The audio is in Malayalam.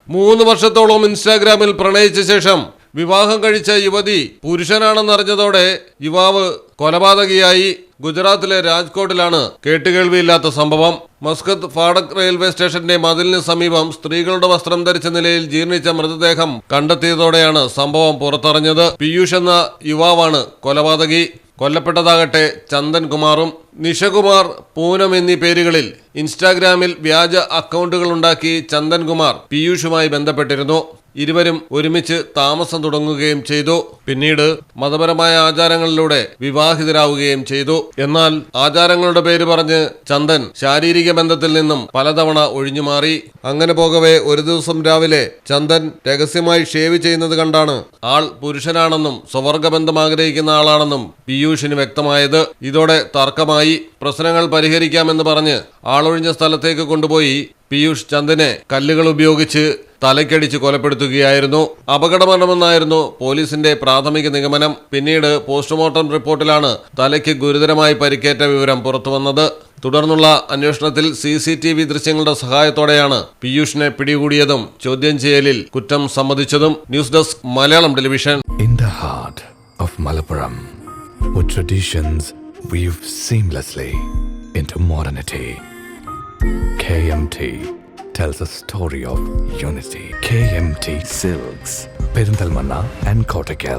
3 വർഷത്തോളം ഇൻസ്റ്റാഗ്രാമിൽ പ്രണയിച്ച ശേഷം വിവാഹം കഴിച്ച യുവതി പുരുഷനാണെന്നറിഞ്ഞതോടെ യുവാവ് കൊലപാതകിയായി. ഗുജറാത്തിലെ രാജ്കോട്ടിലാണ് കേട്ടുകേൾവിയില്ലാത്ത സംഭവം. മസ്കത്ത് ഫാടക് റെയിൽവേ സ്റ്റേഷന്റെ മതിലിന് സമീപം സ്ത്രീകളുടെ വസ്ത്രം ധരിച്ച നിലയിൽ ജീർണിച്ച മൃതദേഹം കണ്ടെത്തിയതോടെയാണ് സംഭവം പുറത്തറിഞ്ഞത്. പീയൂഷ് എന്ന യുവാവാണ് കൊലപാതകി. കൊല്ലപ്പെട്ടതാകട്ടെ ചന്ദൻ കുമാറും. നിഷകുമാർ, പൂനം എന്നീ പേരുകളിൽ ഇൻസ്റ്റാഗ്രാമിൽ വ്യാജ അക്കൗണ്ടുകൾ ഉണ്ടാക്കി ചന്ദൻ കുമാർ പീയൂഷുമായി ബന്ധപ്പെട്ടിരുന്നു. ഇരുവരും ഒരുമിച്ച് താമസം തുടങ്ങുകയും ചെയ്തു. പിന്നീട് മതപരമായ ആചാരങ്ങളിലൂടെ വിവാഹിതരാവുകയും ചെയ്തു. എന്നാൽ ആചാരങ്ങളുടെ പേര് പറഞ്ഞ് ചന്ദൻ ശാരീരിക ബന്ധത്തിൽ നിന്നും പലതവണ ഒഴിഞ്ഞുമാറി. അങ്ങനെ പോകവേ ഒരു ദിവസം രാവിലെ ചന്ദൻ രഹസ്യമായി ഷേവ് ചെയ്യുന്നത് കണ്ടാണ് ആൾ പുരുഷനാണെന്നും സ്വവർഗബന്ധം ആഗ്രഹിക്കുന്ന ആളാണെന്നും പീയൂഷിന് വ്യക്തമായത്. ഇതോടെ തർക്കമായി. പ്രശ്നങ്ങൾ പരിഹരിക്കാമെന്ന് പറഞ്ഞ് ആളൊഴിഞ്ഞ സ്ഥലത്തേക്ക് കൊണ്ടുപോയി പീയൂഷ് ചന്ദനെ കല്ലുകൾ ഉപയോഗിച്ച് തലയ്ക്കടിച്ച് കൊലപ്പെടുത്തുകയായിരുന്നു. അപകടമരണമെന്നായിരുന്നു പോലീസിന്റെ പ്രാഥമിക നിഗമനം. പിന്നീട് പോസ്റ്റ്മോർട്ടം റിപ്പോർട്ടിലാണ് തലയ്ക്ക് ഗുരുതരമായി പരിക്കേറ്റ വിവരം പുറത്തുവന്നത്. തുടർന്നുള്ള അന്വേഷണത്തിൽ CCTV ദൃശ്യങ്ങളുടെ സഹായത്തോടെയാണ് പീയൂഷിനെ പിടികൂടിയതും ചോദ്യം ചെയ്യലിൽ കുറ്റം സമ്മതിച്ചതും. News desk Malayalam television. In the heart of Malappuram, with traditions weave seamlessly into modernity, KMT tells a story of unity. KMT Silks, Perinthalmanna and Kottakkal.